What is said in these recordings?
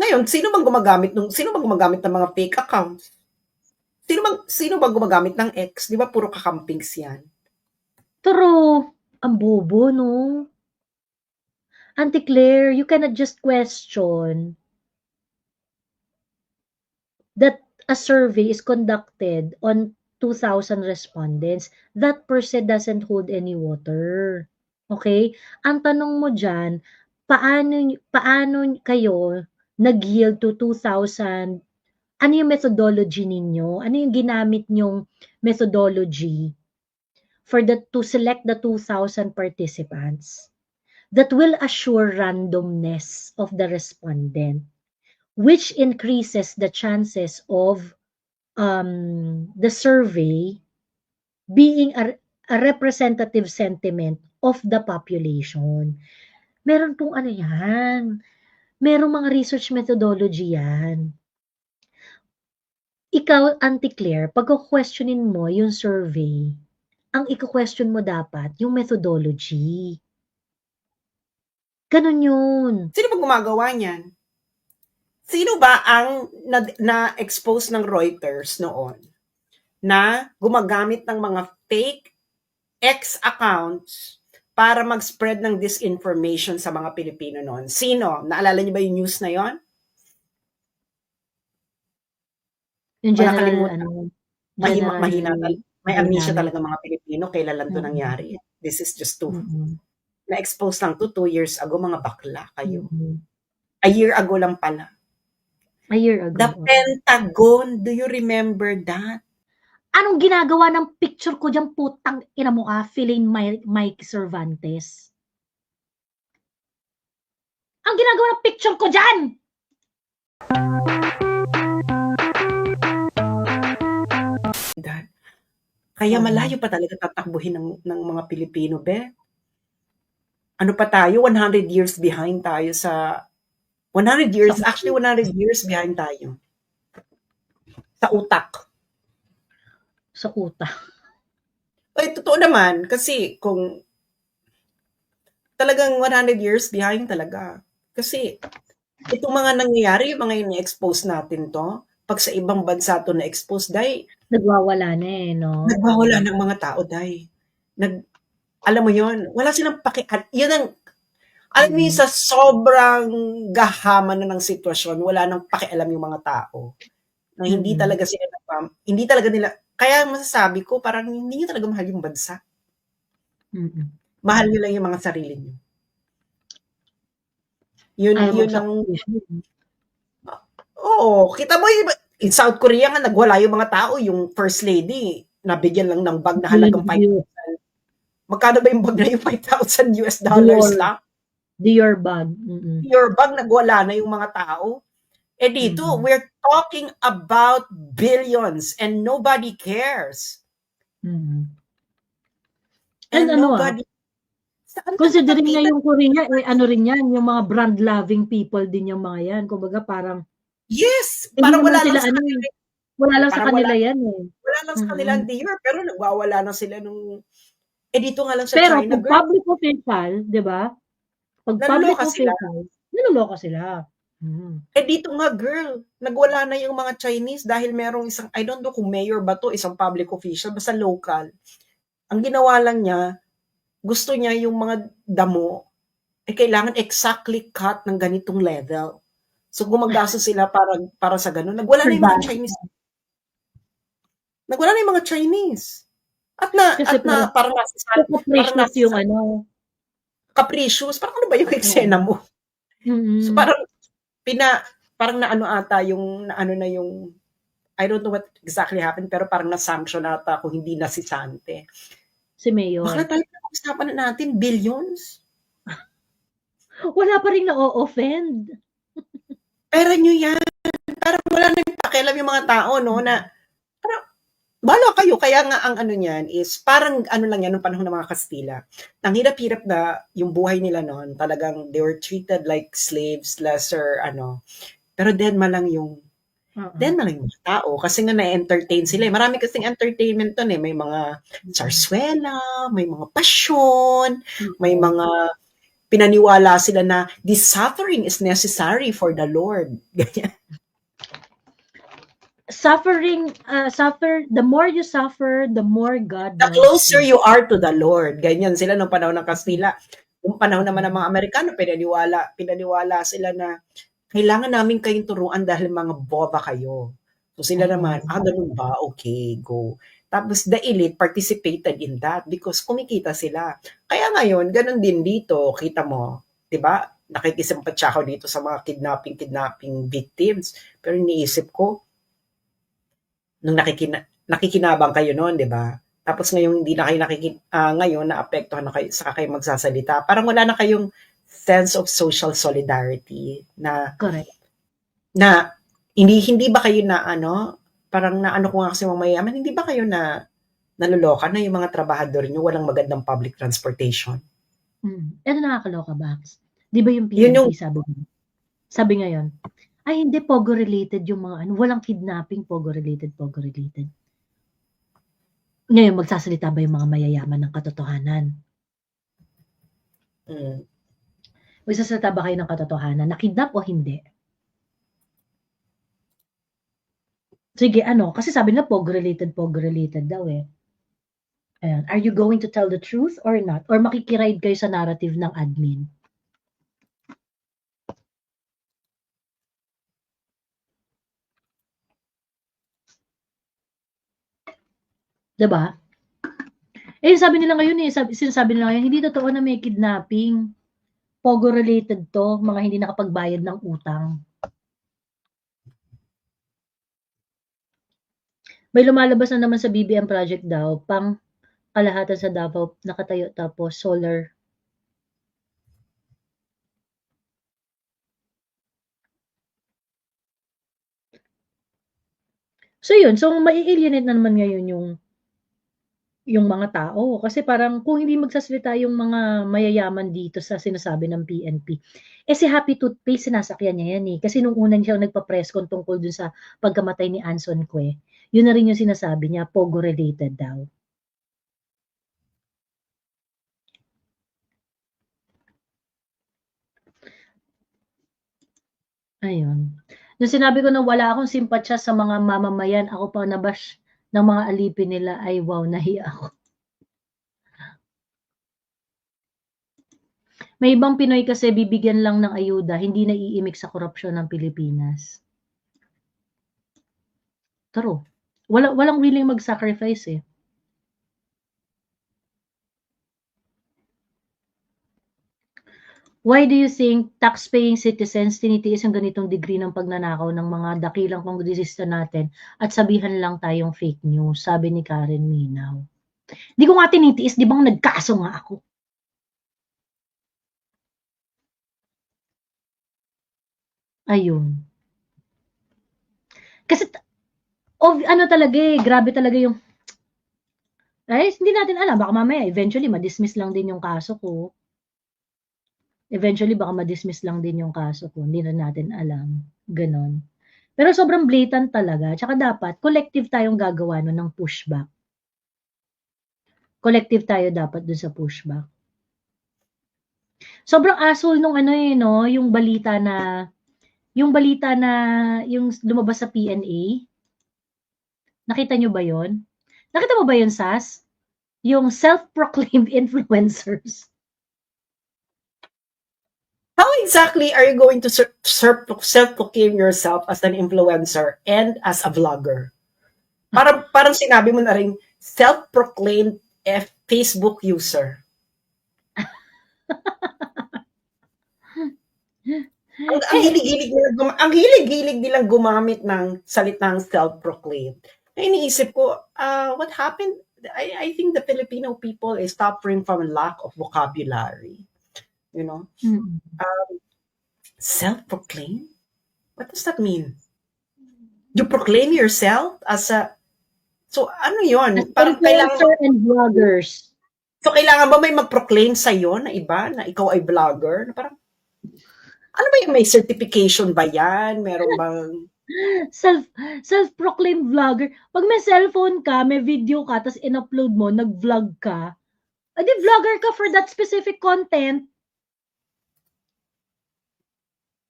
Ngayon, sino bang gumagamit ng mga fake accounts? Sino bang gumagamit ng X? 'Di ba puro kakampings 'yan? True. Ang bobo, no? Auntie Claire, you cannot just question that a survey is conducted on 2,000 respondents. That per se doesn't hold any water. Okay? Ang tanong mo dyan, paano kayo nag-yield to 2,000? Ano yung methodology ninyo? Ano yung ginamit nyong methodology to select the 2,000 participants that will assure randomness of the respondent, which increases the chances of the survey being a representative sentiment of the population. Meron pong ano yan, merong mga research methodology yan. Ikaw, Auntie Claire, pagko-questionin mo yung survey, ang iko-question mo dapat yung methodology. Ganun yun. Sino bang gumagawa niyan? Sino ba ang na-expose ng Reuters noon na gumagamit ng mga fake X accounts para mag-spread ng disinformation sa mga Pilipino noon? Sino? Naalala niyo ba yung news na yon? Yung Wala general, kalimutan. general, Mahina may amnesia dynamic. talaga mga Pilipino. Kailan lang to Mm. nangyari. This is just Mm. na-expose lang to 2 years ago, mga bakla kayo. Mm. A year ago lang pala. A year ago. The Pentagon, do you remember that? Anong ginagawa ng picture ko dyan, putang ina mo ka, Philane Mike Cervantes? Ang ginagawa ng picture ko dyan! Kaya malayo pa talaga tatakbuhin ng mga Pilipino, be. Ano pa tayo? 100 years behind tayo sa 100 years behind tayo. Sa utak. Sa utak. Ay, totoo naman. Kasi kung talagang 100 years behind talaga. Kasi itong mga nangyayari, yung mga ini-expose natin to, pag sa ibang bansa to na-expose, dahil nagwawala na eh, no? Nagwawala ng mga tao, dahil alam mo yon, wala silang yun ang, alam mo yun, sa sobrang gahama na ng sitwasyon, wala nang pakialam yung mga tao. Na hindi talaga sila hindi talaga nila, kaya masasabi ko, parang hindi nyo talaga mahal yung bansa. Mahal nyo lang yung mga sarili nyo. Yun ang, oo, kita mo, in South Korea nga, nagwala yung mga tao, yung first lady, nabigyan lang ng bag na halagang 5,000. Magkano ba yung bag na yung $5,000 lang? Dior bag. Dior bag, nagwala na yung mga tao. Eh dito, we're talking about billions and nobody cares. And nobody, considering na yung Korea, ano rin yan, yung mga brand-loving people din yung mga yan. Kumbaga parang, yes, parang wala lang sa kanila. Wala lang sa kanila yan eh. Wala lang sa kanila ang Dior, pero nagwawala na sila nung, dito nga lang sa pero China, pag public official, di ba? Pag public official, naluloka sila. Dito nga, girl, nagwala na yung mga Chinese dahil merong isang, I don't know kung mayor ba to, isang public official, basta local. Ang ginawa lang niya, gusto niya yung mga damo, kailangan exactly cut ng ganitong level. So, gumagastos sila para sa ganun. Nagwala na yung mga Chinese. Nagwala na yung mga Chinese. At na parang capricious yung ano. Capricious? Parang ano ba yung eksena mo? So, parang parang naano ata yung I don't know what exactly happened, pero parang na-sanction ata kung hindi na si Sante. Si Mayor. Bakla tayo pag-usapan natin, billions? Wala pa rin na-offend. Pera nyo yan. Parang wala nang pakialam yung mga tao, no, na parang, bahala kayo. Kaya nga ang ano niyan is, parang ano lang yan, nung panahon ng mga Kastila. Ang hirap-hirap na yung buhay nila noon, talagang they were treated like slaves, lesser, pero denma lang yung mga tao. Kasi nga na-entertain sila. Marami kasing entertainment doon eh. May mga sarswela, may mga pasyon, may mga pinaniwala sila na this suffering is necessary for the Lord. Ganyan. The more you suffer, the more God The loves closer you. you are to the Lord. Ganyan sila nung panahon ng Kastila. Nung panahon naman ng mga Amerikano, pinaniwala sila na kailangan namin kayong turuan dahil mga boba kayo. So sila naman, ganun ba? Okay, go. Tapos the elite participated in that because kumikita sila. Kaya ngayon, ganun din dito, kita mo, 'di ba? Nakikisimpatya ako dito sa mga kidnapping victims. Pero iniisip ko, nung nakikinabang kayo noon, 'di ba? Tapos ngayon hindi na kayo ngayon naapektuhan na kayo saka kayo magsasalita. Parang wala na kayong sense of social solidarity na Correct. hindi ba kayo na parang naano ko nga kasi mga mayaman, hindi ba kayo na naluloka na yung mga trabahador nyo walang magandang public transportation? Ano nakakaloka, Bax? Di ba yung Yun yung, PNP sabi ngayon, ay hindi pogo-related yung mga walang kidnapping, pogo-related. Ngayon, magsasalita ba yung mga mayayaman ng katotohanan? Magsasalita ba kayo ng katotohanan? Na-kidnap o hindi? Sige, kasi sabi na pogo-related daw eh. Ayan. Are you going to tell the truth or not? Or makikiride kayo sa narrative ng admin? Diba? Sabi nila ngayon sinasabi nila ngayon, hindi totoo na may kidnapping. Pogo-related to, mga hindi nakapagbayad ng utang. May lumalabas na naman sa BBM project daw, pang kalahatan sa Davao nakatayo tapos solar. So yun, so mai-alienate na naman ngayon yung mga tao. Kasi parang kung hindi magsasalita yung mga mayayaman dito sa sinasabi ng PNP, si Happy Toothpaste, sinasakyan niya yan eh. Kasi nung unang siya nagpa-press con tungkol dun sa pagkamatay ni Anson Cue, yun na rin yung sinasabi niya, pogo-related daw. Ayun. Nung sinabi ko na wala akong simpatya sa mga mamamayan, ako pa nabash ng mga alipin nila, ay wow, nahiya ako. May ibang Pinoy kasi bibigyan lang ng ayuda, hindi naiimik sa korupsyon ng Pilipinas. Taro. Walang willing mag-sacrifice eh. Why do you think tax-paying citizens tinitiis ang ganitong degree ng pagnanakaw ng mga dakilang kongresista natin at sabihan lang tayong fake news? Sabi ni Karen Minaw. Di ko nga tinitiis, di bang nagkaso nga ako? Ayun. Kasi, talaga eh, grabe talaga yung, hindi natin alam, baka mamaya, eventually, madismiss lang din yung kaso ko. Eventually, baka madismiss lang din yung kaso ko. Hindi na natin alam. Ganon. Pero sobrang blatant talaga. Tsaka dapat, collective tayong gagawa nun ng pushback. Collective tayo dapat dun sa pushback. Sobrang asshole nung yung balita na yung lumabas sa PNA. Nakita nyo ba yon? Nakita mo ba yun, Sas? Yung self-proclaimed influencers. How exactly are you going to self-proclaim yourself as an influencer and as a vlogger? Parang sinabi mo na rin, self-proclaimed Facebook user. Ang hilig-hilig nilang gumamit ng salitang self-proclaimed. Na iniisip ko, what happened? I think the Filipino people is suffering from a lack of vocabulary. You know? Self-proclaimed? What does that mean? You proclaim yourself as a... So, ano yun? Parang influencer and vloggers. So, kailangan ba may mag-proclaim sa'yo na iba, na ikaw ay vlogger? Na parang, ano ba yung may certification ba yan? Meron bang... Self-proclaimed vlogger. Pag may cellphone ka, may video ka, tapos in-upload mo, nag-vlog ka, edi vlogger ka for that specific content.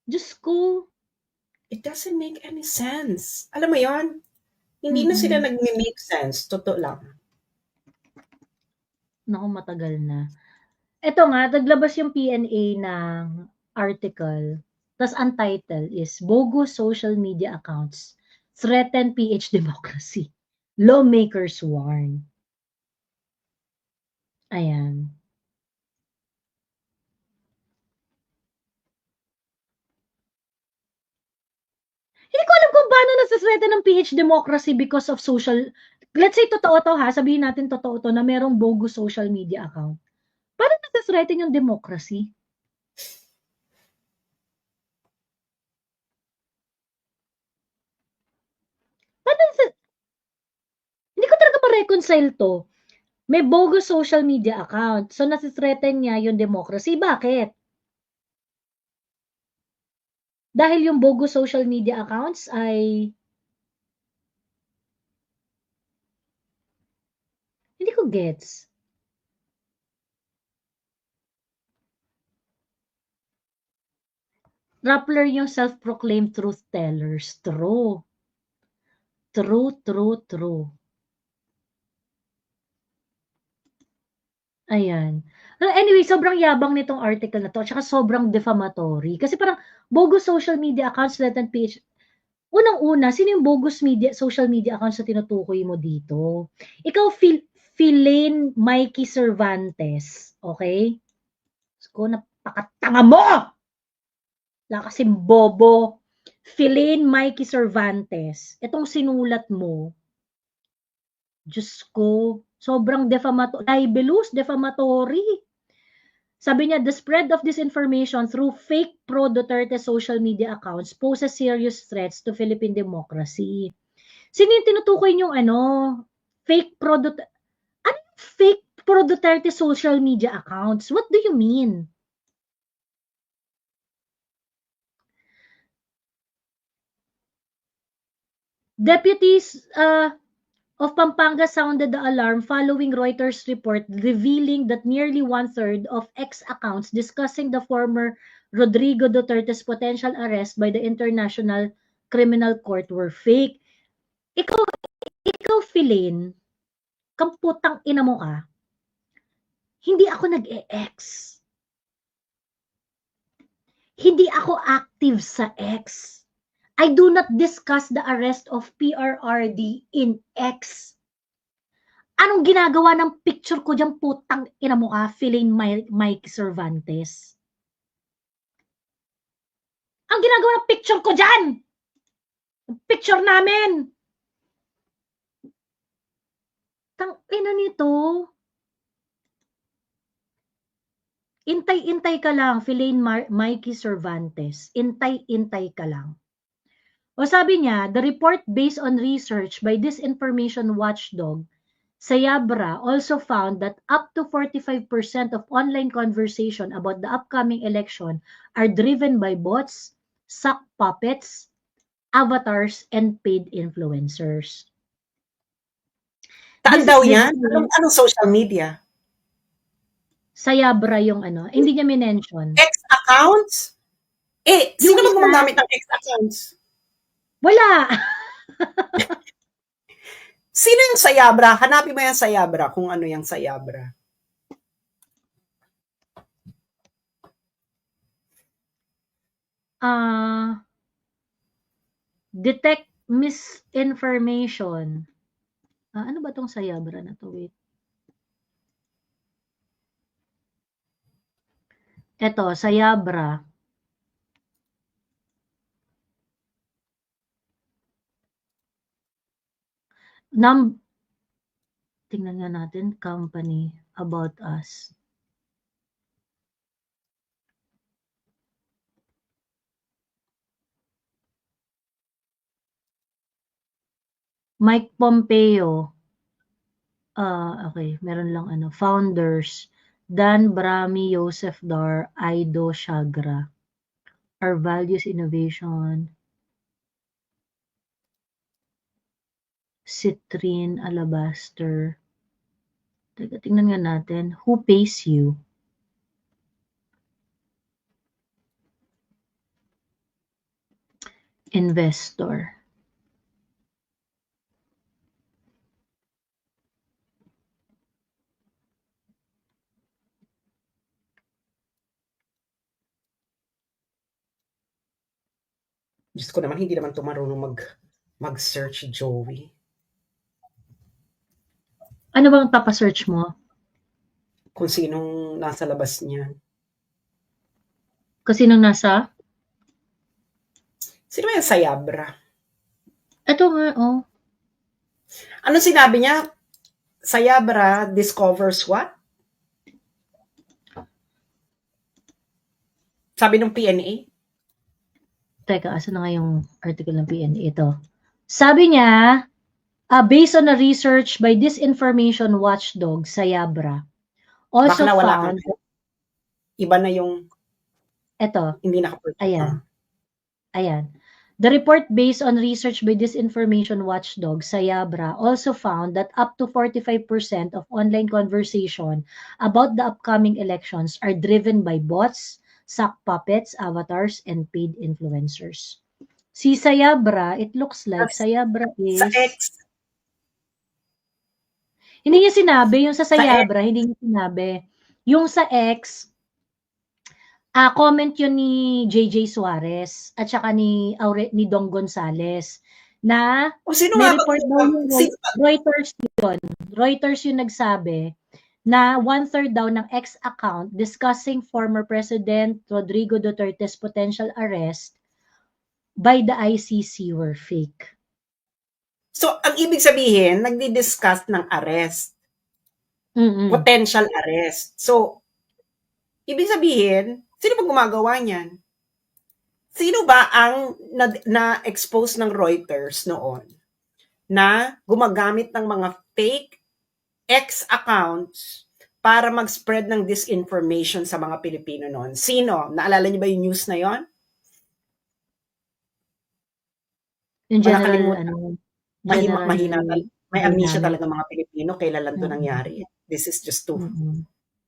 Diyos ko. It doesn't make any sense. Alam mo yon? Hindi na sila nagme-make sense, totoo lang. Naku, matagal na. Ito nga, naglabas yung PNA ng article, tas ang title is, Bogus Social Media Accounts Threaten PH Democracy. Lawmakers warn. Ayan. Hindi ko alam kung paano nasa-threaten ng PH Democracy because of social, let's say totoo to ha, sabihin natin totoo to na merong bogus social media account. Paano nasa-threaten yung democracy? Paano hindi ko talaga ma-reconcile to. May bogus social media account. So, nasi-threaten niya yung democracy. Bakit? Dahil yung bogus social media accounts ay hindi ko gets. Rappler yung self-proclaimed truth tellers. True. True. Ayan. Anyway, sobrang yabang nitong article na to, tsaka sobrang defamatory. Kasi parang bogus social media accounts threaten PH. Unang-una, sino yung bogus social media accounts na tinutukoy mo dito? Ikaw, Philaine Mikey Cervantes. Okay? Ko, napakatanga mo! Wala kasing bobo. Philaine Mikey Cervantes. Itong sinulat mo, Diyos ko, sobrang libelous, defamatory. Sabi niya, the spread of disinformation through fake pro-Duterte social media accounts poses serious threats to Philippine democracy. Sino yung tinutukoy niyong fake pro-Duterte? Ano yung fake pro-Duterte social media accounts? What do you mean? Deputies of Pampanga sounded the alarm following Reuters report revealing that nearly one-third of X accounts discussing the former Rodrigo Duterte's potential arrest by the International Criminal Court were fake. Ikaw, Philaine, kamputang ina mo ka. Hindi ako nag-e-X. Hindi ako active sa X. I do not discuss the arrest of PRRD in X. Anong ginagawa ng picture ko dyan, putang ina mo ka, Philaine Mike Cervantes? Ang ginagawa ng picture ko dyan! Picture namin! Tang ina nito. Intay-intay ka lang, Philaine Mikey Cervantes. Intay-intay ka lang. O sabi niya, the report based on research by disinformation watchdog, Sayabra, also found that up to 45% of online conversation about the upcoming election are driven by bots, sock puppets, avatars, and paid influencers. Saan daw yan? Anong social media? Sayabra yung hindi niya minention. X accounts? Sino ba gumagamit ng X accounts? Wala! Sino yung Sayabra? Hanapin mo yung Sayabra kung ano yung Sayabra. Detect misinformation. Ano ba tong Sayabra na to? Wait. Eto, Sayabra. Tingnan nga natin, company, about us. Mike Pompeo. Okay, meron lang founders. Dan Brami, Joseph Dar, Aido Shagra. Our values, innovation. Citrine Alabaster. Teka, tingnan nga natin. Who pays you? investor. Diyos ko naman, hindi naman 'to marunong mag-search, Joey. Ano bang papa-search mo? Kung sinong nasa labas niyan. Kung sinong nasa? Sino ba 'yan, Sayabra? Ito nga, oh. Anong sinabi niya? Sayabra discovers what? Sabi ng PNA? Teka, asan na nga yung article ng PNA? Ito. Sabi niya, based on a research by Disinformation Watchdog, Sayabra, also Bakla wala kang found, iba na yung ito, hindi naka-print. ayan, ayan. The report based on research by Disinformation Watchdog, Sayabra, also found that up to 45% of online conversation about the upcoming elections are driven by bots, sock puppets, avatars, and paid influencers. Si Sayabra, it looks like Sayabra Sa is... X, Hindi niya sinabi, yung sa Sa X. Sayabra, hindi niya sinabi. Yung sa X, comment yun ni JJ Suarez at saka ni Dong Gonzales na Sino may nga ba? report daw yung Sino ba? Reuters yun. Reuters yung nagsabi na 1/3 daw ng X account discussing former President Rodrigo Duterte's potential arrest by the ICC were fake. So, ang ibig sabihin, nagdi-discuss ng arrest. Potential arrest. So, ibig sabihin, sino ba gumagawa niyan? Sino ba ang na-expose ng Reuters noon na gumagamit ng mga fake X accounts para mag-spread ng disinformation sa mga Pilipino noon? Sino? Naalala niyo ba yung news na yon? Yung general, Mahina may amnesia talaga mga Pilipino, kailan lang to nangyari. This is just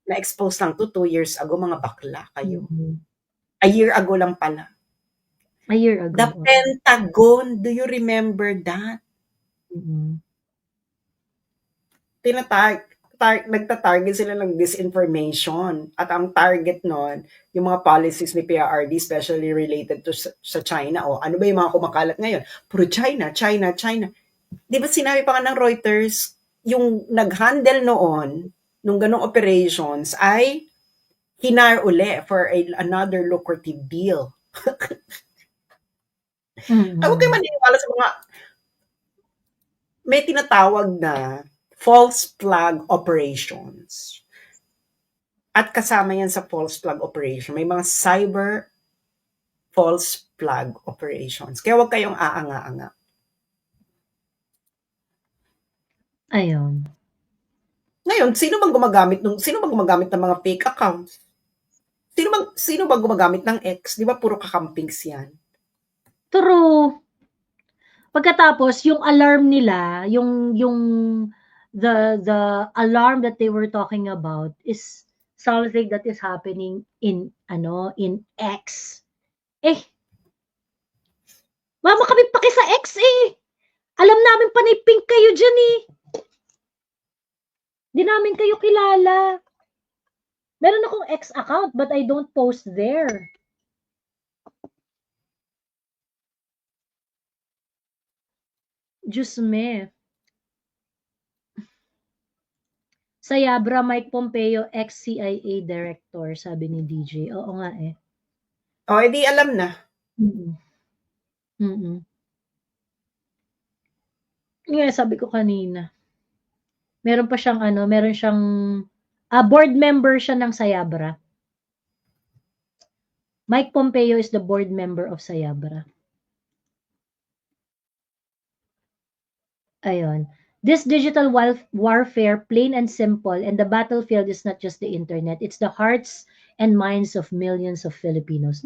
na-expose lang to 2 years ago, mga bakla kayo. A year ago lang pala. A year ago. The Pentagon, do you remember that? Nagta-target sila ng disinformation. At ang target nun, yung mga policies ni PRRD, especially related to sa China. O ano ba yung mga kumakalat ngayon? Puro China, China, China. Di ba sinabi pa nga ng Reuters, yung nag-handle noon, nung ganong operations, ay hinar uli for another lucrative deal. Huwag kayo maniniwala sa mga may tinatawag na false flag operations. At kasama yan sa false flag operation, may mga cyber false flag operations. Kaya huwag kayong aanga-anga. Ayun. Ngayon, sino bang gumagamit ng mga fake accounts? Sino bang gumagamit ng X? Di ba puro kakampings yan? True. Pagkatapos yung alarm nila, yung the alarm that they were talking about is something that is happening in X. Mama kami paki sa X Alam namin panay-pink kayo dyan Di namin kayo kilala. Meron akong X account but I don't post there. Diyos me. Sayabra, Mike Pompeo, ex-CIA director, sabi ni DJ. Oo nga Edi alam na. Nga, sabi ko kanina. Meron pa siyang board member siya ng Sayabra. Mike Pompeo is the board member of Sayabra. Ayun. This digital warfare, plain and simple, and the battlefield is not just the internet. It's the hearts and minds of millions of Filipinos.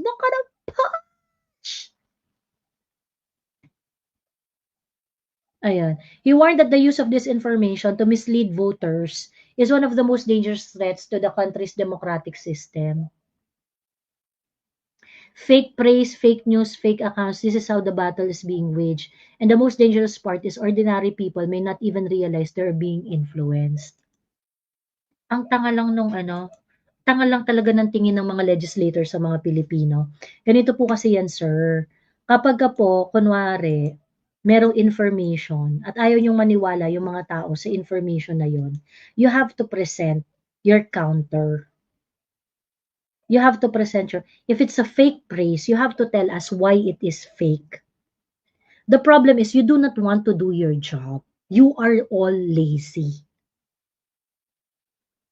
Ayun. He warned that the use of disinformation to mislead voters is one of the most dangerous threats to the country's democratic system. Fake praise, fake news, fake accounts, this is how the battle is being waged. And the most dangerous part is ordinary people may not even realize they're being influenced. Ang tanga lang nung tanga lang talaga ng tingin ng mga legislators sa mga Pilipino. Ganito po kasi yan, sir. Kapagka po, kunwari, merong information at ayaw niyong maniwala yung mga tao sa information na yon, you have to present your counter. You have to present if it's a fake praise, you have to tell us why it is fake. The problem is you do not want to do your job. You are all lazy.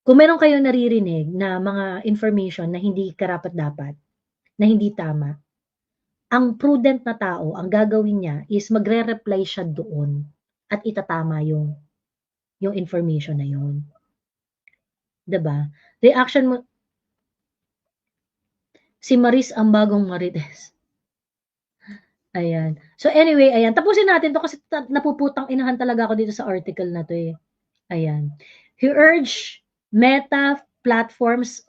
Kung meron kayong naririnig na mga information na hindi karapat-dapat, na hindi tama, ang prudent na tao, ang gagawin niya is magre-reply siya doon at itatama yung information na yun. 'Di ba? Reaction mo, si Maris ang bagong Marites. Ayan. So anyway, ayan. Tapusin natin to kasi napuputang inahan talaga ako dito sa article na to eh. Ayan. He urged platforms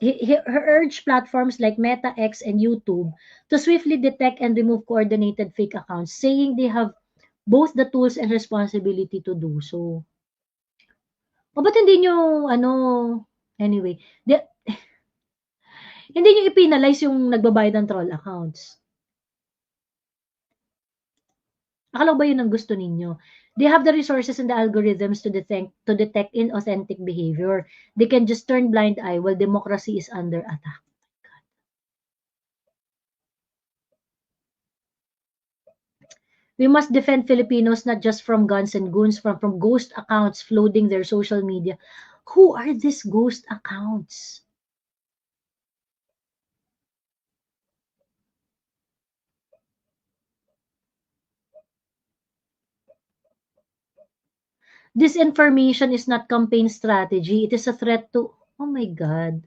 like Meta, X, and YouTube to swiftly detect and remove coordinated fake accounts, saying they have both the tools and responsibility to do so. O ba't hindi nyo, anyway, hindi nyo i-penalize yung nagbabayad ng troll accounts? Akala ba yun ang gusto ninyo? They have the resources and the algorithms to detect inauthentic behavior. They can just turn blind eye while democracy is under attack. We must defend Filipinos not just from guns and goons, from ghost accounts flooding their social media. Who are these ghost accounts? Disinformation is not campaign strategy. It is a threat to, oh my God.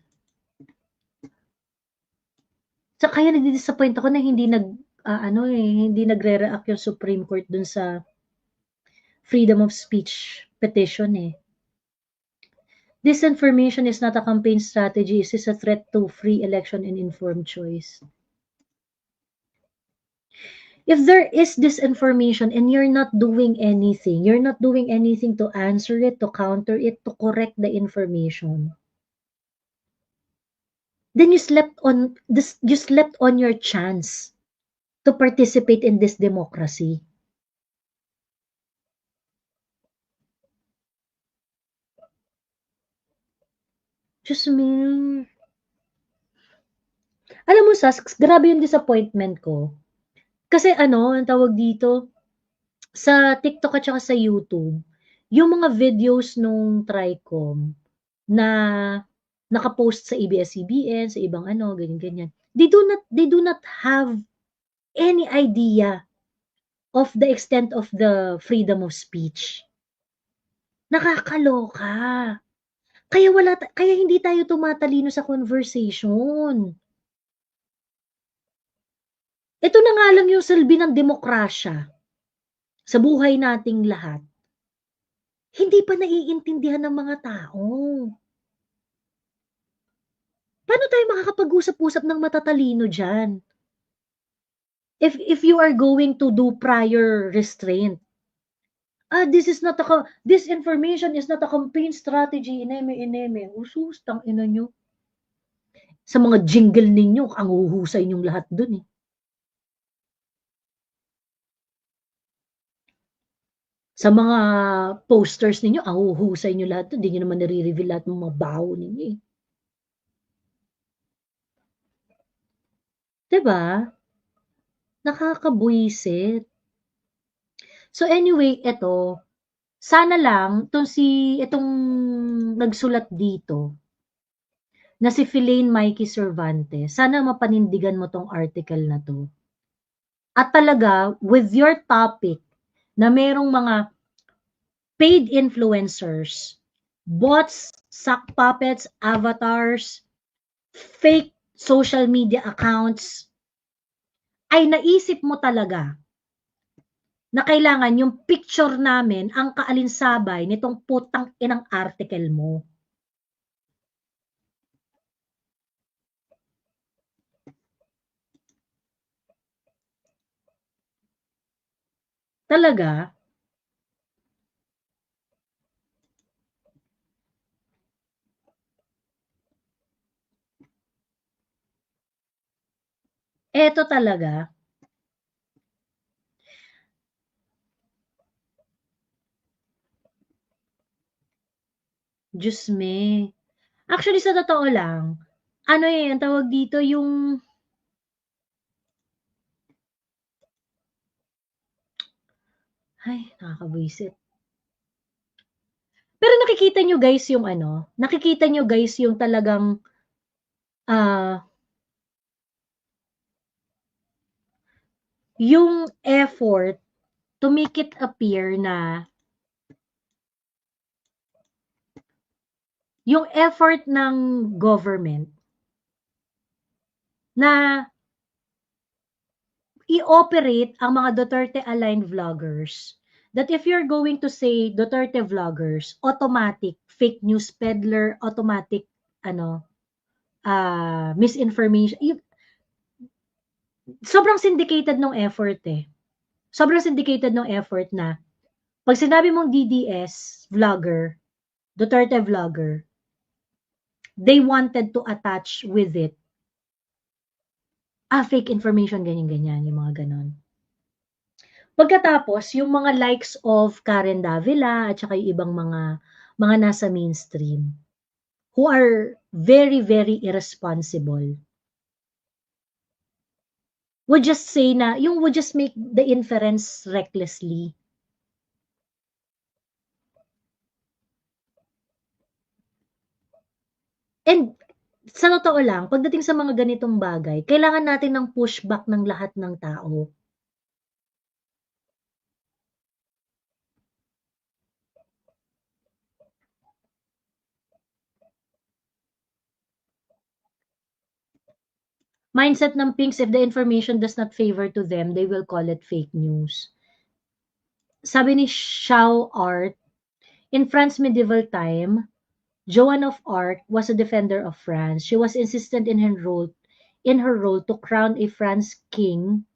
So, kaya nagdi-disappoint ako na hindi hindi nagre-react yung Supreme Court dun sa freedom of speech petition eh. Disinformation is not a campaign strategy. It is a threat to free election and informed choice. If there is disinformation and you're not doing anything to answer it, to counter it, to correct the information, then you slept on your chance to participate in this democracy. Diyos me. Alam mo, Sas, grabe yung disappointment ko. Kasi ang tawag dito, sa TikTok at saka sa YouTube, yung mga videos nung TRICOM na nakapost sa ABS-CBN, sa ibang ganyan-ganyan, they do not have any idea of the extent of the freedom of speech. Nakakaloka. Kaya hindi tayo tumatalino sa conversation. Ito na nga lang yung silbi ng demokrasya sa buhay nating lahat. Hindi pa naiintindihan ng mga tao. Paano tayo makakapag-usap-usap ng matatalino dyan? If you are going to do prior restraint, this information is not a campaign strategy, ineme. Usus, tangina nyo. Sa mga jingle ninyo, ang huhusay nyong lahat dun eh. Sa mga posters ninyo, ang huhusay nyo lahat dun. Hindi nyo naman nare-reveal lahat ng mga baho ninyo eh. Diba? Nakakabwisit. So anyway, sana lang itong nagsulat dito na si Philaine Mikey Cervantes, sana mapanindigan mo tong article na to. At talaga, with your topic na merong mga paid influencers, bots, sock puppets, avatars, fake social media accounts, ay naisip mo talaga na kailangan yung picture namin ang kaalinsabay nitong putang inang article mo. Talaga? Eto talaga? Diyos me. Actually, sa totoo lang, ano eh, ang tawag dito, yung ay, nakakabwisit. Pero nakikita nyo guys yung ano, nakikita nyo guys yung talagang, ah, yung effort to make it appear na yung effort ng government na i-operate ang mga Duterte-aligned vloggers, that if you're going to say Duterte vloggers, automatic fake news peddler, automatic ano, misinformation. Sobrang syndicated ng effort eh. Sobrang syndicated ng effort na pag sinabi mong DDS vlogger, Duterte vlogger, they wanted to attach with it fake information, ganyan-ganyan, yung mga ganon. Pagkatapos, yung mga likes of Karen Davila at saka yung ibang mga nasa mainstream who are very, very irresponsible would just say na, yung would just make the inference recklessly. And sa totoo lang, pagdating sa mga ganitong bagay, kailangan natin ng pushback ng lahat ng tao. Mindset ng Pinks, if the information does not favor to them, they will call it fake news. Sabi ni Xiao Art, in France medieval time, Joan of Arc was a defender of France. She was insistent in her role to crown a French king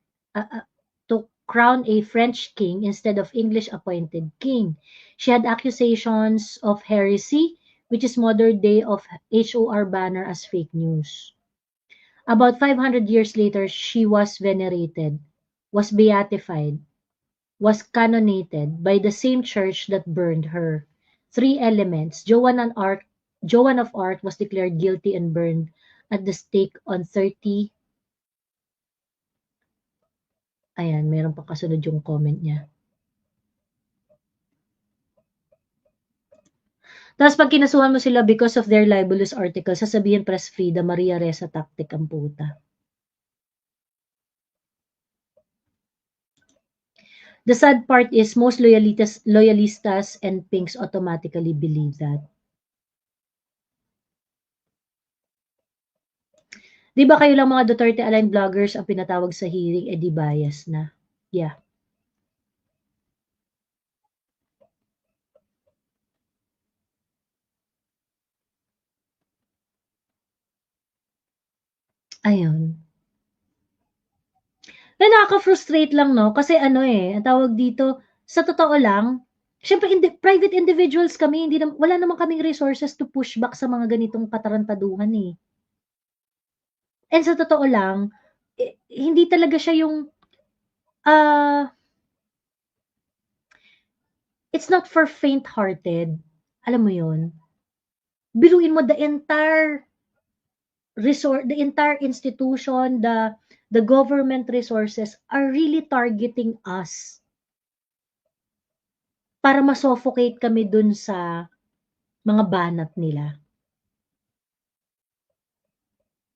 instead of English appointed king. She had accusations of heresy, which is modern day of HOR banner as fake news. About 500 years later, she was venerated, was beatified, was canonated by the same church that burned her. 3 elements. Joan of Arc was declared guilty and burned at the stake on 30. Ayan, meron pa kasunod yung comment niya. Tapos pag kinasuhan mo sila because of their libelous article, sasabihin press freedom, Maria Ressa tactic ang puta. The sad part is most loyalistas and pinks automatically believe that. Di ba kayo lang mga Duterte-aligned vloggers ang pinatawag sa hearing, di bias na. Yeah. Ayun. Na nakaka-frustrate lang, no? Kasi ano eh, ang tawag dito, sa totoo lang, syempre private individuals kami, wala naman kaming resources to push back sa mga ganitong katarantaduhan eh. And sa totoo lang, hindi talaga siya yung, it's not for faint-hearted. Alam mo yun? Biruin mo the entire institution, the government resources are really targeting us para ma-suffocate kami dun sa mga banat nila.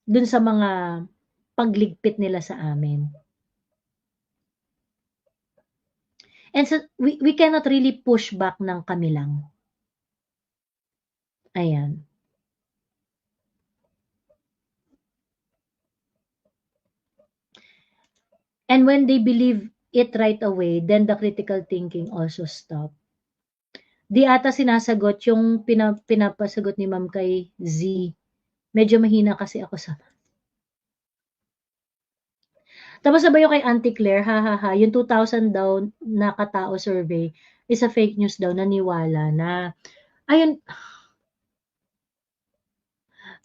Dun sa mga pagligpit nila sa amin. And so, we cannot really push back ng kami lang. Ayan. And when they believe it right away, then the critical thinking also stop. Di ata sinasagot yung pinapasagot ni Ma'am kay Z. Medyo mahina kasi ako sa... Tapos sabay yung kay Auntie Claire, ha, ha, ha, yung 2,000 daw na katao survey is a fake news daw, naniwala na. Ayun,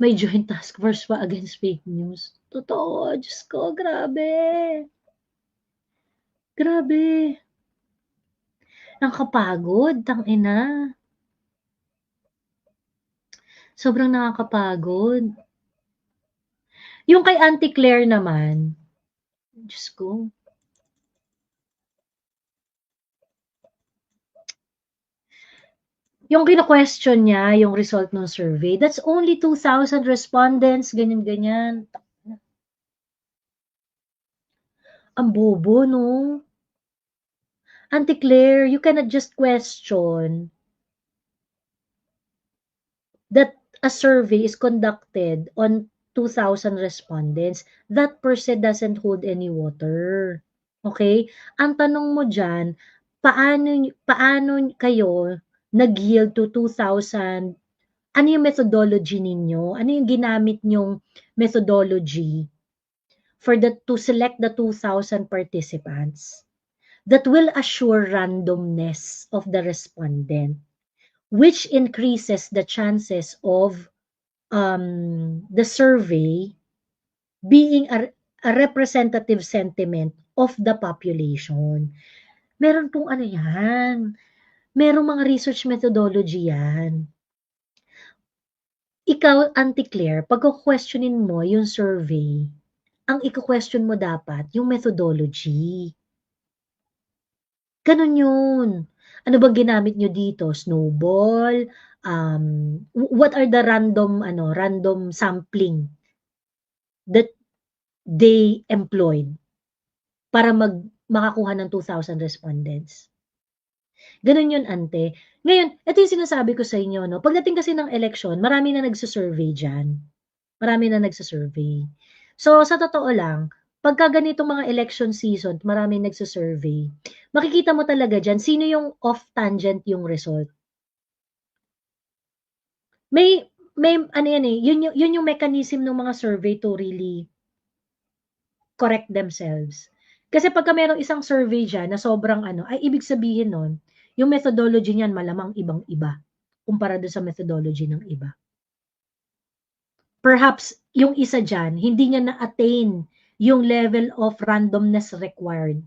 may joint task force pa against fake news. Totoo, Diyos ko, grabe. Grabe. Nakakapagod, tangina. Sobrang nakakapagod. Yung kay Auntie Claire naman, Diyos ko. Yung kino-question niya, yung result ng survey, that's only 2,000 respondents, ganyan-ganyan. Ang bobo, no? Auntie Claire, you cannot just question that a survey is conducted on 2,000 respondents. That per se doesn't hold any water. Okay? Ang tanong mo dyan, paano kayo nag-yield to 2,000? Ano yung methodology ninyo? Ano yung ginamit nyong methodology to select the 2,000 participants that will assure randomness of the respondent, which increases the chances of the survey being a representative sentiment of the population. Meron pong ano yan, merong mga research methodology yan. Ikaw, Auntie Claire, pagko-questionin mo yung survey, ang iko-question mo dapat yung methodology. Ganun yun. Ano bang ginamit nyo dito? Snowball? What are the random sampling that they employed para makakuha ng 2,000 respondents? Ganun yun, ante. Ngayon, ito yung sinasabi ko sa inyo, no? Pagdating kasi ng election, marami na nagsusurvey dyan. Marami na nagsusurvey. So, sa totoo lang, pagka ganitong mga election season, marami nagsusurvey, makikita mo talaga dyan, sino yung off-tangent yung result. May ano yan eh, yun yung mechanism ng mga survey to really correct themselves. Kasi pagka merong isang survey dyan na sobrang ay ibig sabihin nun, yung methodology niyan malamang ibang-iba kumpara doon sa methodology ng iba. Perhaps yung isa dyan, hindi niya na-attain yung level of randomness required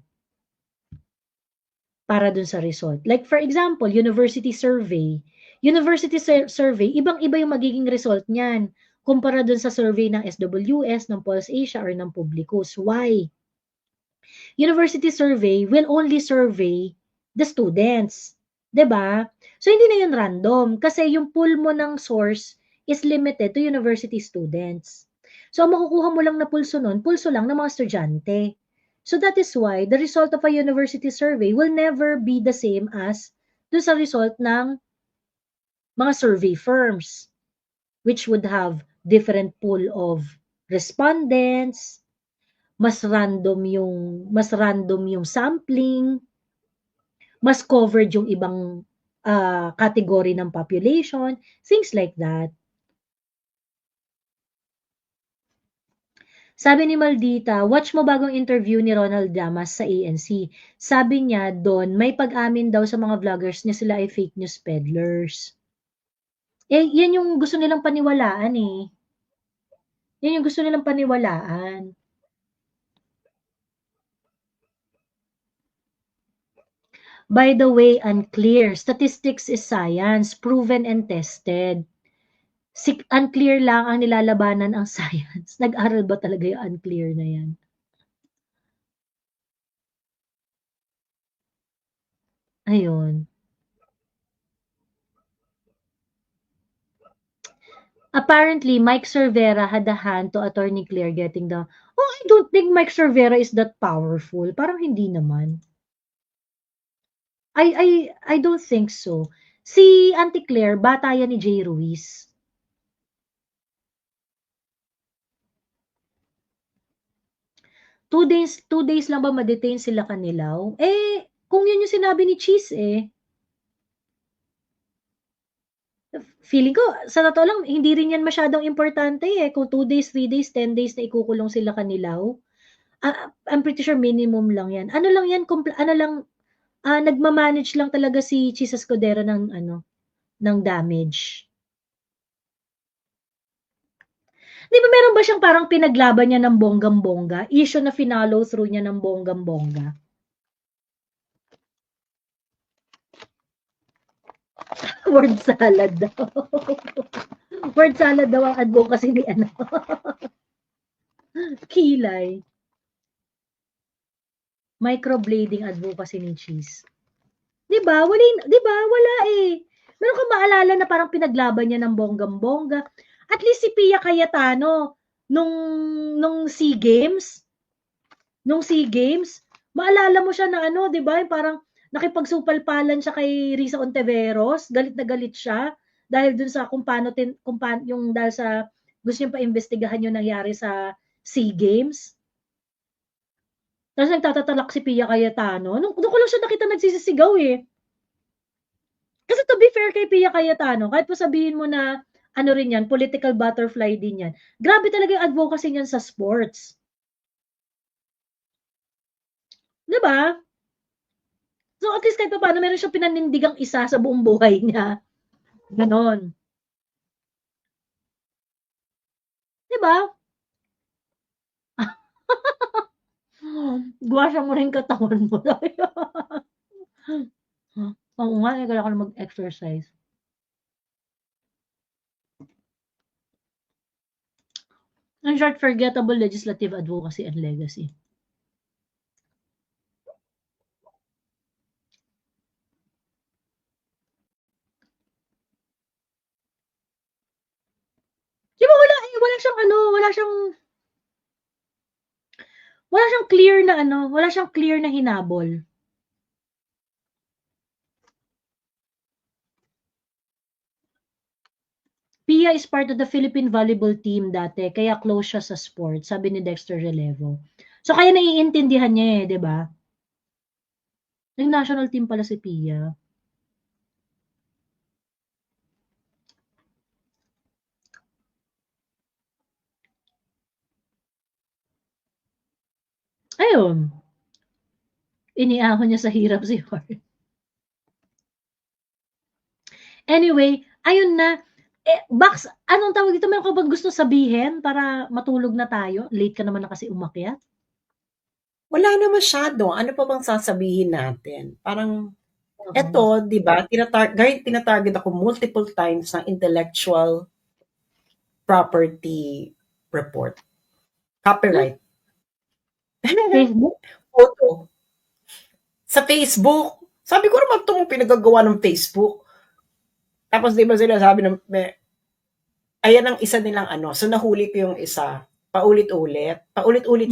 para dun sa result. Like for example, university survey. University survey, ibang-iba yung magiging result niyan kumpara dun sa survey ng SWS, ng Pulse Asia, or ng Publicus. Why? University survey will only survey the students. 'Di ba? So, hindi na yun random kasi yung pool mo ng source is limited to university students. So, ang makukuha mo lang na pulso nun, pulso lang ng mga estudyante. So, that is why the result of a university survey will never be the same as dun sa result ng mga survey firms, which would have different pool of respondents, mas random yung sampling, mas covered yung ibang category ng population, things like that. Sabi ni Maldita, watch mo bagong interview ni Ronald Llamas sa ANC. Sabi niya doon, may pag-amin daw sa mga vloggers niya sila ay fake news peddlers. Eh, yan yung gusto nilang paniwalaan eh. Yan yung gusto nilang paniwalaan. By the way, unclear. Statistics is science, proven and tested. Unclear lang ang nilalabanan ang science. Nag-aral ba talaga yung unclear na yan? Ayun. Apparently, Mike Cervera had a hand to Attorney Claire getting the... Oh, I don't think Mike Cervera is that powerful. Parang hindi naman. I don't think so. Si Auntie Claire, bata yan ni Jay Ruiz. Two days lang ba ma-detain sila Kanilaw? Eh, kung yun yung sinabi ni Cheese eh. Feeling ko, sa totoo lang, hindi rin yan masyadong importante eh. Kung 2 days, 3 days, 10 days na ikukulong sila Kanilaw. I'm pretty sure minimum lang yan. Ano lang yan, nagma-manage lang talaga si Chis Escudero ng damage. Di ba meron ba siyang parang pinaglaban niya ng bonggang-bongga? Issue na finalo through niya ng bonggang-bongga? Word salad daw. Word salad daw ang advocacy ni Kilay. Microblading advocacy ni Cheese. Di ba? Wala eh. Meron kang maalala na parang pinaglaban niya ng bonggang-bongga. At least si Pia Cayetano, nung SEA Games, maalala mo siya na di ba? Parang nakipagsupalpalan siya kay Risa Ontiveros. Galit na galit siya dahil dun sa kung paano dahil sa gusto niya pa-imbestigahan yung nangyari sa SEA Games. Tapos nagtatatalak si Pia Cayetano. Doon ko lang siya nakita nagsisisigaw eh. Kasi to be fair kay Pia Cayetano, kahit po sabihin mo na rin yan, political butterfly din yan. Grabe talaga yung advocacy niyan sa sports. Diba? So at least kahit pa paano, meron siyang pinanindigang isa sa buong buhay niya. Ganon. Diba? Guwasya mo rin katawan mo. Oo nga, kailangan ko na mag-exercise. In short, forgettable legislative advocacy and legacy. Di ba wala siyang clear na hinabol. Pia is part of the Philippine volleyball team dati, kaya close siya sa sport, sabi ni Dexter Relevo. So kaya naiintindihan niya eh, di ba? Nag-national team pala si Pia. Ayun. Iniahon niya sa hirap si Hart. Anyway, ayun na. Bax, anong tawag dito? Meron ka bang gusto sabihin para matulog na tayo? Late ka naman na kasi umakyat. Wala na masyado. Ano pa bang sasabihin natin? Parang, eto, di ba, tinatarget ako multiple times ng intellectual property report. Copyright. Facebook? Photo. Sa Facebook. Sabi ko naman itong pinagagawa ng Facebook. Tapos di ba sila sabi ng, ayan ang isa nilang So nahuli ko yung isa. Paulit-ulit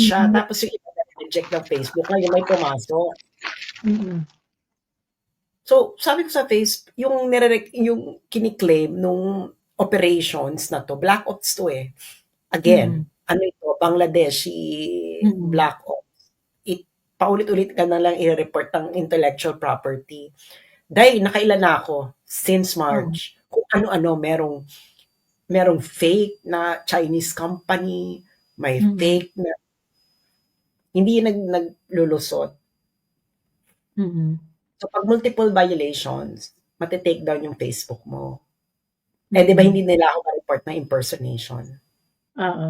siya. Mm-hmm. Tapos yung iba na-reject ng Facebook. Ngayon may pumasok. Mm-hmm. So, sabi ko sa Facebook, yung kiniklaim nung operations na to, Black Ops to eh. Again, ito, Bangladeshi Black Ops. Paulit-ulit ka na lang i-report ang intellectual property. Dahil nakailan na ako since March. Kung ano-ano, merong fake na Chinese company, may fake na hindi naglulusot. So, pag multiple violations, matitake down yung Facebook mo. Eh, di ba hindi nila ako ma-report na impersonation? Oo.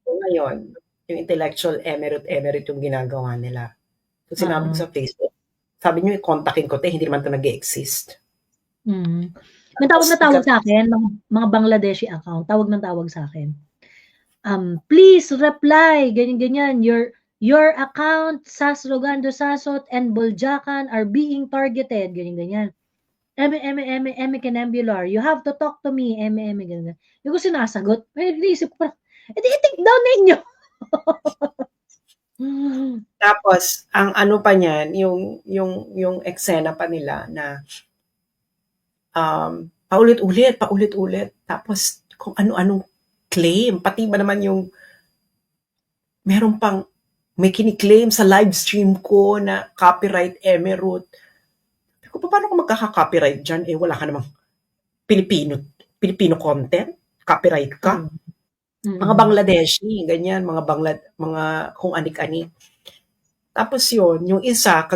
So, ngayon, yung intellectual emerit yung ginagawa nila. So, sinabi ko sa Facebook, sabi nyo, kontakin ko hindi naman ito nag-exist. May tawag sa akin, mga Bangladeshi account, tawag sa akin. Please reply, ganyan. Your account, Sas Rogando Sasot and Boljakan are being targeted, ganyan. Eme Canambular, you have to talk to me, ganyan. Yung ko sinasagot, may naisip ko, i-take down ninyo. Tapos, ang ano pa niyan, yung eksena pa nila na paulit-ulit. Tapos, kung ano-anong claim. Pati ba naman yung may kiniklaim sa live stream ko na copyright emerald. Paano ko magkaka-copyright dyan? Wala ka namang Filipino content? Copyright ka? Mga Mm. Bangladeshi, ganyan, mga kung anik-anik. Tapos yun, yung isa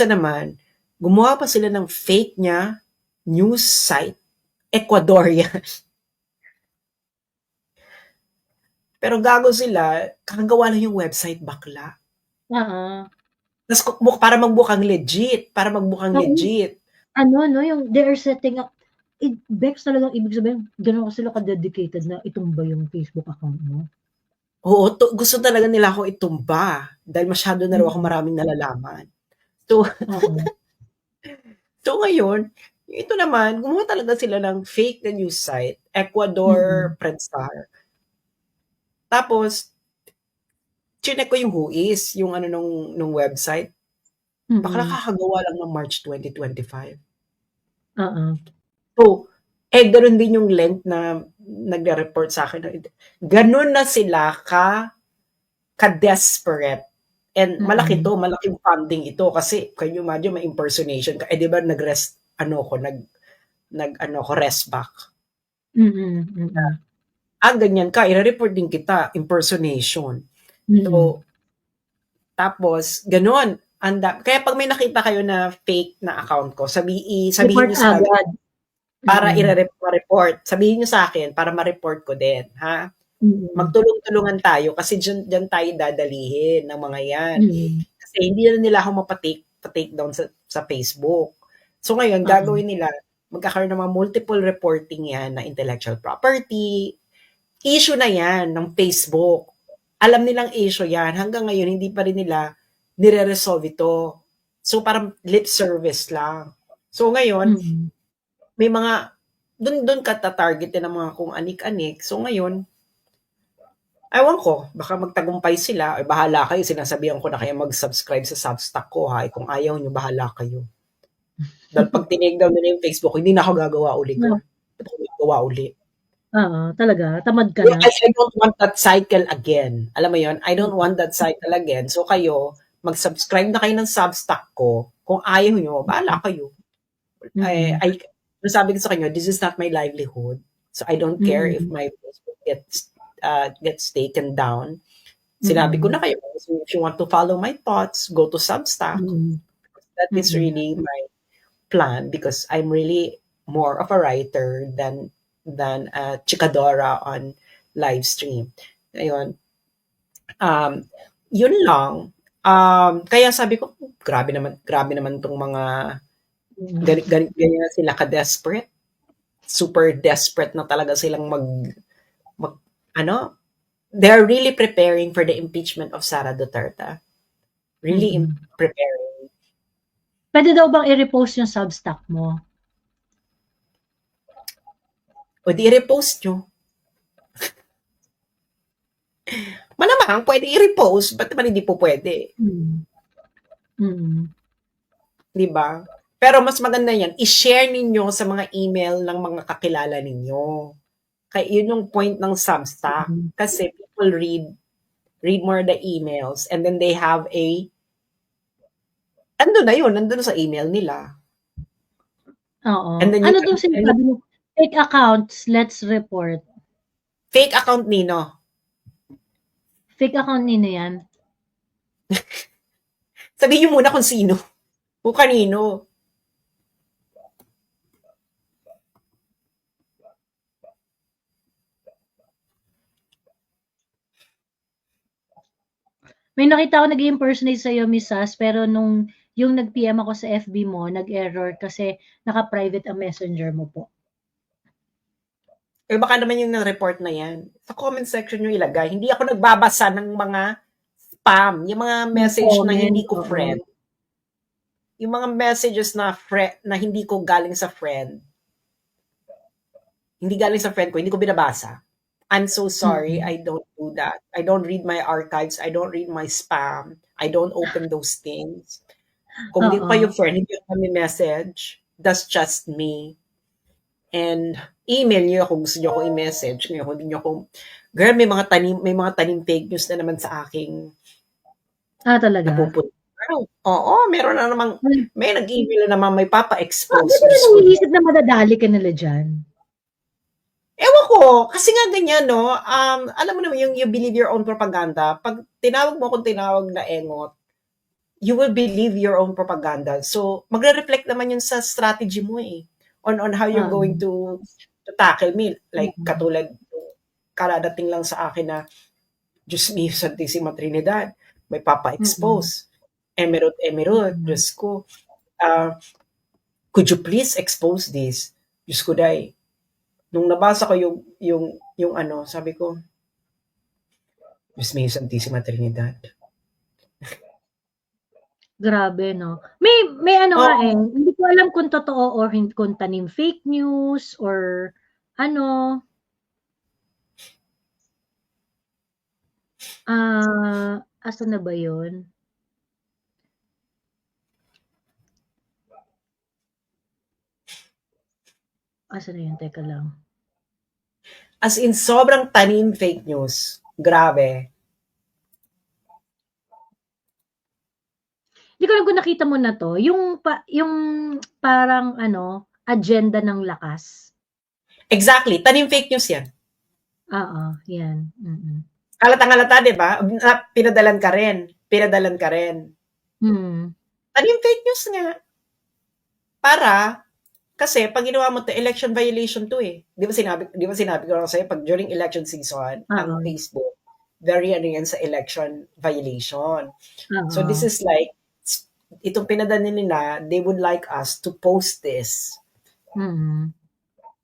naman, gumawa pa sila ng fake niya, news site, Ecuadorian. Pero gago sila, kakagawa lang yung website bakla. Oo. Tas para magmukhang Oo, legit. ano 'no, yung they are setting up Bex talagang ibig sabihin gano'n ko sila ka-dedicated na itumba yung Facebook account mo? Oo, gusto talaga nila akong itumba dahil masyado na raw akong Mm. maraming nalalaman. So, Oo. so ngayon, ito naman, gumawa talaga sila ng fake na news site, Ecuador Mm. Predstar. Tapos, chinek ko yung whois, yung ano nung website. Bakla Mm. kakagawa lang ng March 2025. Oo. So, gano'n din yung length na nagre-report sa'kin na gano'n na sila ka-desperate. And malaki Mm. 'to, malaking funding ito kasi can you imagine may impersonation ka, 'di ba nag-ano ko, rest back. Mm. Mm. Ganyan ka, ire-report din kita, impersonation. Mm. So, tapos gano'n, kaya 'pag may nakita kayo na fake na account ko, sabihin Report niyo sa agad. para Mm. ma-report. Sabihin niyo sa'kin para ma-report ko din, ha? Mm. Magtulong-tulungan tayo kasi diyan tayo dadalhin ng mga 'yan. Mm. Kasi hindi na nila ako pa-take down sa Facebook. So ngayon Oo. gagawin nila, magkakaroon ng mga multiple reporting 'yan na intellectual property, issue na 'yan ng Facebook. Alam nilang issue 'yan, hanggang ngayon hindi pa rin nila nire-resolve ito. So parang lip service lang. So ngayon, Mm. may mga dun ka ta-targetin ng mga kung anik-anik. So ngayon, ewan ko, baka magtagumpay sila, ay bahala kayo, sinasabihan ko na kayo mag-subscribe sa Substack ko ha, kung ayaw nyo, bahala kayo. Dahil pag tinake down nila yung Facebook, hindi na ako gagawa uli ko. Ba't ako gagawa uli? Oo, talaga tamad ka na? I don't want that cycle again. Alam mo yon, I don't want that cycle again. So kayo, mag-subscribe na kayo ng Substack ko. Kung ayaw nyo, bahala kayo. Mm. Sabi ko sa kanya, this is not my livelihood. So I don't care if Mm. my Facebook gets taken down. Sinabi ko Mm. na kayo, if you want to follow my thoughts, go to Substack. Mm. That is Mm. really my plan because I'm really more of a writer than a chikadora on live stream. Ayun. Um, yun lang. Kaya sabi ko, grabe naman tong mga Mm. ganyan sila ka-desperate. Super desperate na talaga silang mag ano, they're really preparing for the impeachment of Sara Duterte. Really Mm. preparing. Puwede daw bang i-repost yung Substack mo? O di i-repost nyo. Malamang pwede i-repost, ba't naman hindi po pwede? Mm. Mm. Di ba? Pero mas maganda yan, i-share ninyo sa mga email ng mga kakilala ninyo. Kaya yun yung point ng Substack. Mm. Kasi people read more the emails and then they have nandun sa email nila. Oo. And then Ano daw sinasabi mo, fake accounts, let's report. fake account nino. Fake account nino yan? Sabihin nyo muna kung sino. Kung kanino. May nakita ako nag-i-impersonate sa'yo, Miss Sas, pero nung yung nag-PM ako sa FB mo, nag-error kasi naka-private ang messenger mo po. Baka naman yung report na yan. Sa comment section nyo ilagay. Hindi ako nagbabasa ng mga spam. Yung mga message na hindi ko friend. Yung mga messages na hindi ko galing sa friend. Hindi galing sa friend ko, hindi ko binabasa. I'm so sorry, I don't do that. I don't read my archives, I don't read my spam, I don't open those things. Kung hindi ko kayo friend, hindi ko kami message, that's just me. And email niyo kung gusto niyo ako i-message. Ngayon, hindi niyo ako, girl, may mga tanim fake news na naman sa aking Talaga? napupunta. Oo, meron na namang, may nag-email na naman, may Bakit papa-expose. mo na naiisip na madadali ka nila dyan? Ewan ko, kasi nga ganyan, no? Alam mo naman yung you believe your own propaganda. Pag tinawag mo kung tinawag na engot, you will believe your own propaganda. So, magre-reflect naman yun sa strategy mo eh. On how you're Oo. going to tackle me. Like, Mm. katulad, karadating lang sa akin na, Diyos mio, Santissima Trinidad, may Mm. papa-expose. Emerald, Emerald, Mm. Diyos ko. Could you please expose this? Diyos ko, day. Nung nabasa ko yung ano, sabi ko, Diyos mio, Santissima Trinidad. Grabe 'no? May ano nga, eh, Oo. hindi ko alam kung totoo or kung tanim fake news or ano. Asan na ba 'yun? Asan na 'yun? Teka lang. As in, sobrang tanim fake news. Grabe. Hindi ko alam kung nakita mo na 'to, yung parang ano, agenda ng lakas. Exactly. Tanim fake news yan. Oo, 'yan. Mm. Halatang-halata, di ba? Pinadalan ka rin. Pinadalan ka rin. Mm. Tanim fake news nga. Para, kasi pag ginawa mo to, election violation to eh. Di ba sinabi ko lang sa'yo, pag during election season, ang Oo. Facebook, very ano yan sa election violation. So this Oo. is like, itong pinadala nila, they would like us to post this. Mm.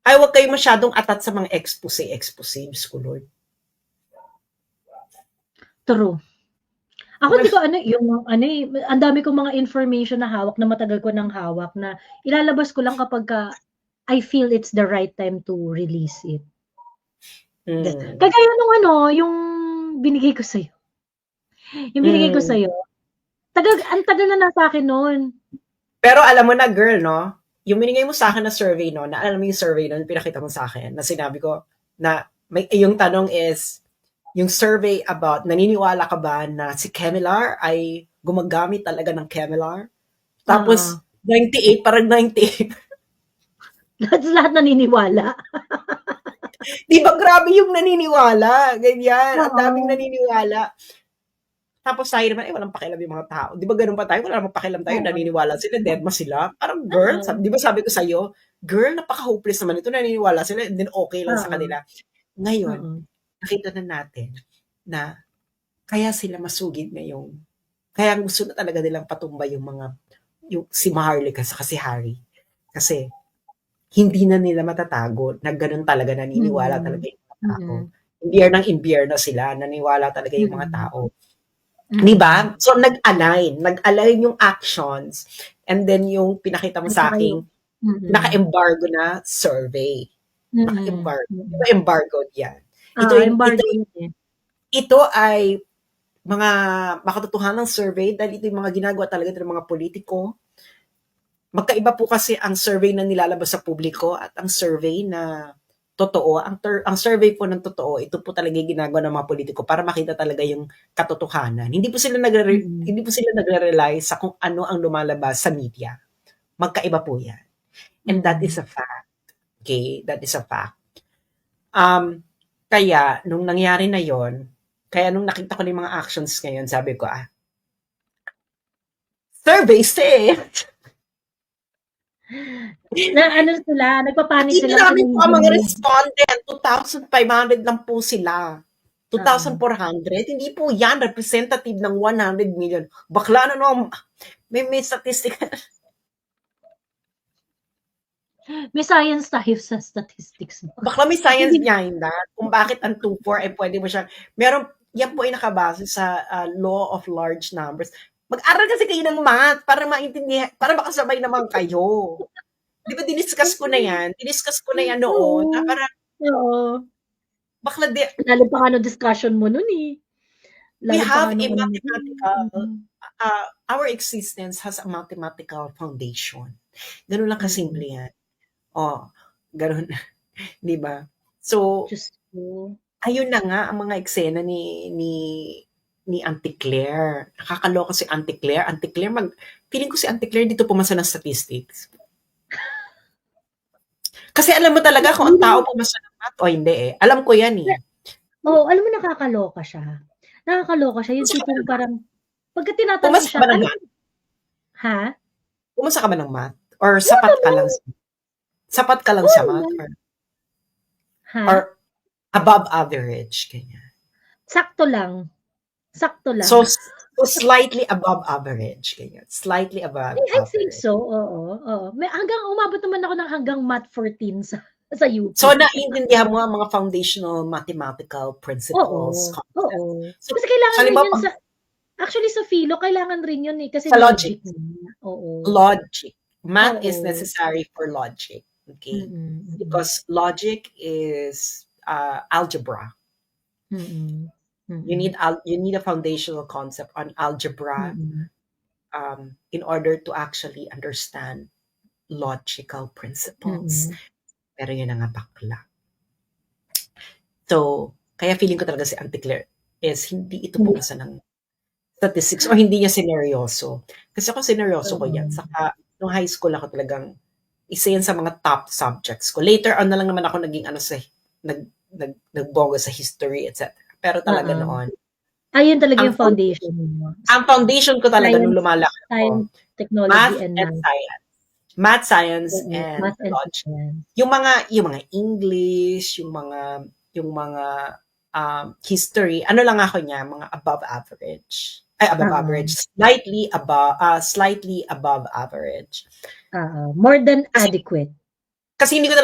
Ay, huwag kayo masyadong atat sa mga expose. Diyos ko, Lord. True. Ako hindi ko ano, yung ano eh, ang dami kong mga information na hawak na matagal ko ng hawak na ilalabas ko lang kapagka I feel it's the right time to release it. Kagaya nung ano, yung binigay ko sa'yo. Yung binigay ko Mm. sa'yo, ang tagal na nasa akin nun. Pero alam mo na, girl, no? Yung binigay mo sa akin na survey, no? Naalala mo yung survey no? Pinakita mo sa akin na sinabi ko na yung tanong is, yung survey about naniniwala ka ba na si Kemilar ay gumagamit talaga ng Kemilar? Tapos, 98, parang 98. Lahat naniniwala. Di ba grabe yung naniniwala? Ganyan. Ang daming Oo. naniniwala. Tapos tayo naman, walang pakialam yung mga tao. Di ba ganun pa tayo? Wala namang pakialam tayo. Oo. Naniniwala sila, deadma sila. Parang, girl, Oo. di ba sabi ko sa'yo, girl, napaka-hopeless naman ito. Naniniwala sila, and then okay lang sa Oo. kanila. Ngayon, Oo. nakita na natin na kaya sila masugid ngayong, kaya gusto na talaga nilang patumba yung si Maharlika sa si Harry. Kasi, hindi na nila matatago na ganun talaga naniniwala talaga yung mga tao. Imbyer ng sila, naniniwala talaga yung mga tao. Di ba? So, nag-align yung actions and then yung pinakita mo sa aking naka-embargo na survey. Naka-embargo. Di ba embargoed yan? Ito ay mga makatotohanang survey dahil ito yung mga ginagawa talaga ng mga politiko. Magkaiba po kasi ang survey na nilalabas sa publiko at ang survey na totoo. Ang survey po ng totoo, ito po talaga yung ginagawa ng mga politiko para makita talaga yung katotohanan. Hindi po sila nagre-rely sa kung ano ang lumalabas sa media. Magkaiba po yan. And that is a fact. Okay? That is a fact. Kaya, nung nangyari na yon, kaya nung nakita ko na yung mga actions ngayon, sabi ko, survey said, na ano sila, nagpapanik sila. Nakita namin po ang mga respondent, 2,500 lang po sila. 2,400. Hindi po yan representative ng 100 million. Bakla na no, may statistic. May science tayo sa statistics. Bakla may science behind that. Kung bakit ang 2,4 ay pwede mo siya. Yan po ay nakabase sa law of large numbers. Mag-aral kasi kayo ng math para maintindihan, para makasabay naman kayo. Di ba diniscuss ko na yan? Diniscuss ko na yan noon. Na parang, oo. Bakla di, lalo pa nga no discussion mo nun eh. We have a mathematical, our existence has a mathematical foundation. Ganun lang kasimple yan. Ganun. Di ba? So, ayun na nga ang mga eksena ni Auntie Claire. Nakakaloka si Auntie Claire. Feeling ko si Auntie Claire dito pumasa ng statistics. Kasi alam mo talaga kung ang tao pumasa ng math o hindi eh. Alam ko yan eh. Oo, alam mo nakakaloka siya. Nakakaloka siya, yung Kumusta ka ba tipong ng math? parang pagka tinatanong Pumasa ka siya, ba ng alam math? mo ha? Pumasa ka ba ng math? Or Oo naman, sapat ka lang oo sa math? naman. Or Ha? above average? Ganyan. Sakto lang. Sakto lang. So, slightly above average. Ganyan. Slightly above I think average. so, oo. Hanggang umabot naman ako ng hanggang Math 14 sa UP. So, naiintindihan mo ang mga foundational mathematical principles, Oo, oo. concepts. So, Kasi kailangan rin halimbawa, yun actually sa philo, kailangan rin yun eh, kasi sa logic, logic nga. Oo. logic. Math is Oo. necessary for logic. Okay? Mm. Because logic is algebra. Mm. You Mm. need a foundational concept on algebra Mm. in order to actually understand logical principles. Mm. Pero yun na nga bakla. So, kaya feeling ko talaga si Auntie Claire is hindi ito Hindi. pumasa ng statistics o hindi niya sineryoso. Kasi ako sineryoso ko yan. Oo. Saka, nung high school ako talagang isa yan sa mga top subjects ko. Later on na lang naman ako naging nagbongga sa history, etc. Pero talaga Oo. noon, Ayun talaga ang yung foundation mo. foundation ko talaga nung lumalaki ako, Science, technology, math and and math. science. Math, science, Oo, and math and logic. science. Yung mga English, yung mga history, ano lang ako niya, mga above average. Ay, above Oo. average. Slightly above average. Oo. More than adequate. Kasi hindi ko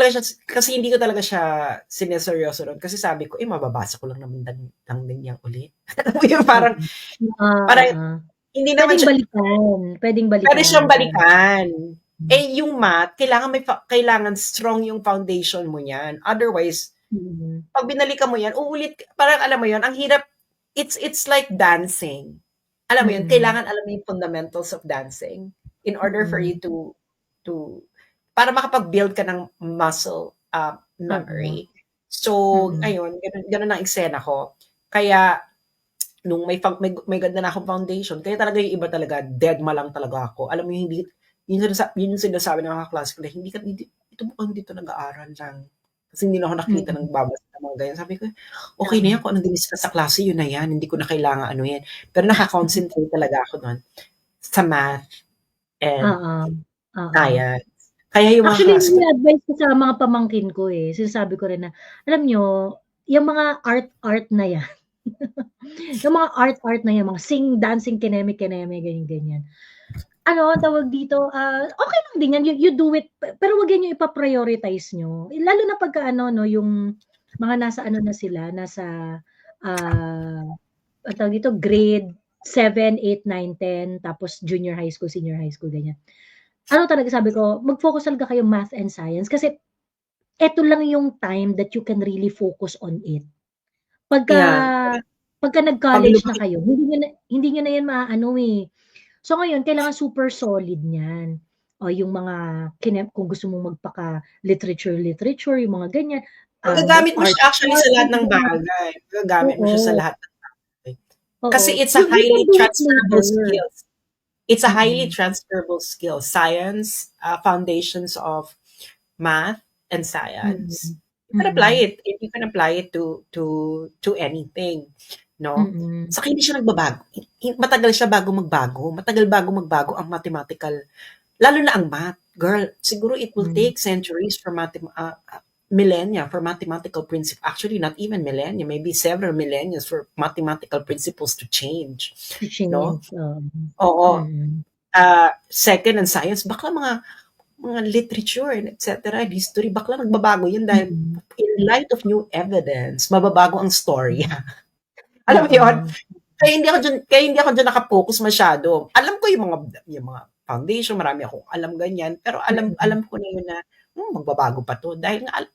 talaga siya sineseryoso nun. Kasi sabi ko, mababasa ko lang naman lang din yan ulit. Yung parang hindi naman Pwedeng siya, balikan. Pwedeng balikan. pwede siyang balikan. Hmm. Yung math, kailangan strong yung foundation mo niyan. Otherwise, pag binalikan mo yan, parang alam mo yan, ang hirap, it's like dancing. Alam mo yun, kailangan alam mo yung fundamentals of dancing in order for you to para makapag-build ka ng muscle memory. So, ayun, ganun ang eksena ko. Kaya, nung may ganda na akong foundation, kaya talaga yung iba talaga, dead ma lang talaga ako. Alam mo yung hindi, yun yung sinasabi ng mga klase ko na ito mukhang dito nag-aaral lang. Kasi hindi na ako nakita ng babasa ng mga ganyan. Sabi ko, okay na yan, kung anong diniscuss sa klase, yun na yan. Hindi ko na kailangan ano yan. Pero nakakonsentrate talaga ako doon sa math and science. Kaya yung mga Actually, klase ko, ini-advise ko sa mga pamangkin ko eh. Sinasabi ko rin na, alam nyo, yung mga art na yan, yung mga art na yan, mga sing, dancing, kineme, ganyan. Ano, tawag dito, okay lang din yan, you do it, pero wag yan yung ipa-prioritize nyo. Lalo na pagka no, yung mga nasa ano na sila, nasa, tawag dito, grade 7, 8, 9, 10, tapos junior high school, senior high school, ganyan. Ano talaga sabi ko, mag-focus talaga kayo math and science kasi eto lang yung time that you can really focus on it. Pagka nag-college na kayo, hindi nyo na yan maaano eh. So ngayon, kailangan super solid niyan. O yung mga, kung gusto mong magpaka-literature, yung mga ganyan. magagamit mo siya actually sa lahat ng bagay. Magagamit mo siya sa lahat ng bagay. Kasi it's a highly transferable skill. It's a highly transferable skill. Science, foundations of math and science. You can apply it. You can apply it to anything. No? Saka hindi siya nagbabago. Matagal siya bago magbago. Matagal bago magbago ang mathematical. Lalo na ang math. Girl, siguro it will take centuries for millennia for mathematical principles. Actually, not even millennia. Maybe several millennia for mathematical principles to change. No? Oo. Second, and science, bakla mga literature and etc. history, bakla nagbabago yun dahil in light of new evidence, mababago ang story. Alam mo yun? Kaya hindi ako dyan nakapokus masyado. Alam ko yung mga foundation, marami akong alam ganyan, pero alam ko na yun na magbabago pa to dahil nga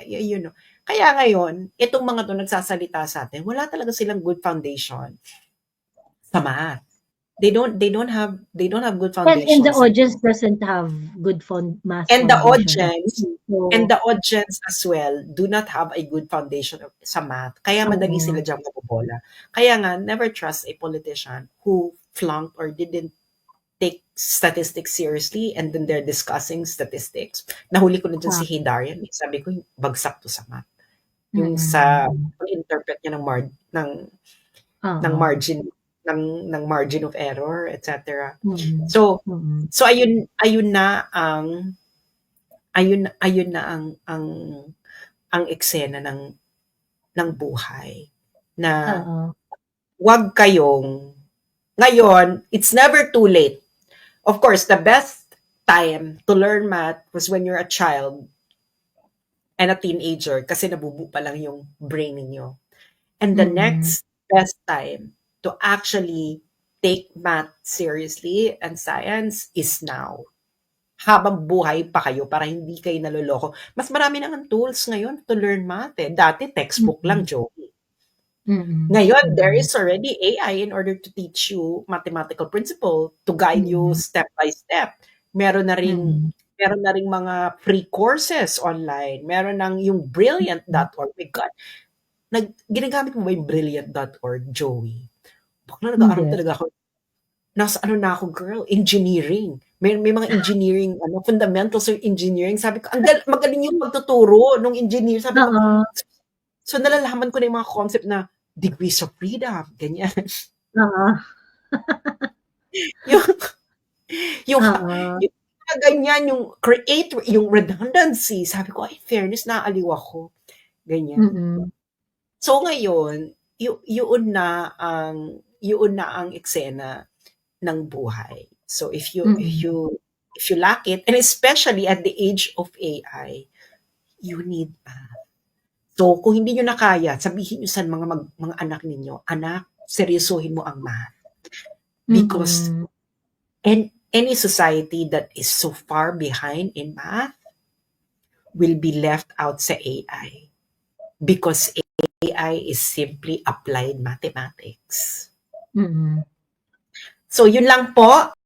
yun. Kaya ngayon, itong mga to nagsasalita sa atin, wala talaga silang good foundation sa math. They don't have good foundation. And the audience doesn't have good math and foundation. the audience as well do not have a good foundation sa math. Kaya madali sila diyang mabobola. Kaya nga, never trust a politician who flunked or didn't take statistics seriously and then they're discussing statistics. Nahuli ko na dyan si Hidarian. Sabi ko, bagsak to sa math. yung Mm. sa pag-interpret niya ng Oo. margin ng margin of error, etc. Mm. So Mm. ayun na ang eksena ng buhay na Oo. wag kayong ngayon, it's never too late. Of course, the best time to learn math was when you're a child and a teenager kasi nabubu pa lang yung brain ninyo. And the Mm. next best time to actually take math seriously and science is now. Habang buhay pa kayo para hindi kayo naloloko. Mas marami na ang tools ngayon to learn math eh. Dati textbook lang, Mm. Joey. Mm. Ngayon, there Mm. is already AI in order to teach you mathematical principle, to guide you Mm. step by step. Meron na Mm. ring mga free courses online. Meron nang yung brilliant.org. My God, ginagamit mo ba yung brilliant.org, Joey? Bakla nag-aaral Hindi. talaga ako. Nasa ano na ako, girl, engineering. May mga engineering, fundamentals of engineering. Sabi ko, magaling yung pagtuturo nung engineer. Sabi ko, Oo. so nalalaman ko na yung mga concept na degrees of freedom, ganyan. Oo. yung, yung, Oo. yung mga ganyan, yung create, yung redundancy. Sabi ko, ay, fairness, naaaliw ako. Ganyan. Mm. So ngayon, yun na ang eksena ng buhay. So if you lack it, and especially at the age of AI, you need math. So kung hindi nyo na kaya, sabihin nyo sa mga anak ninyo, anak, seryosohin mo ang math. Because any society that is so far behind in math will be left out sa AI. Because AI is simply applied mathematics. Mm. So yun lang po.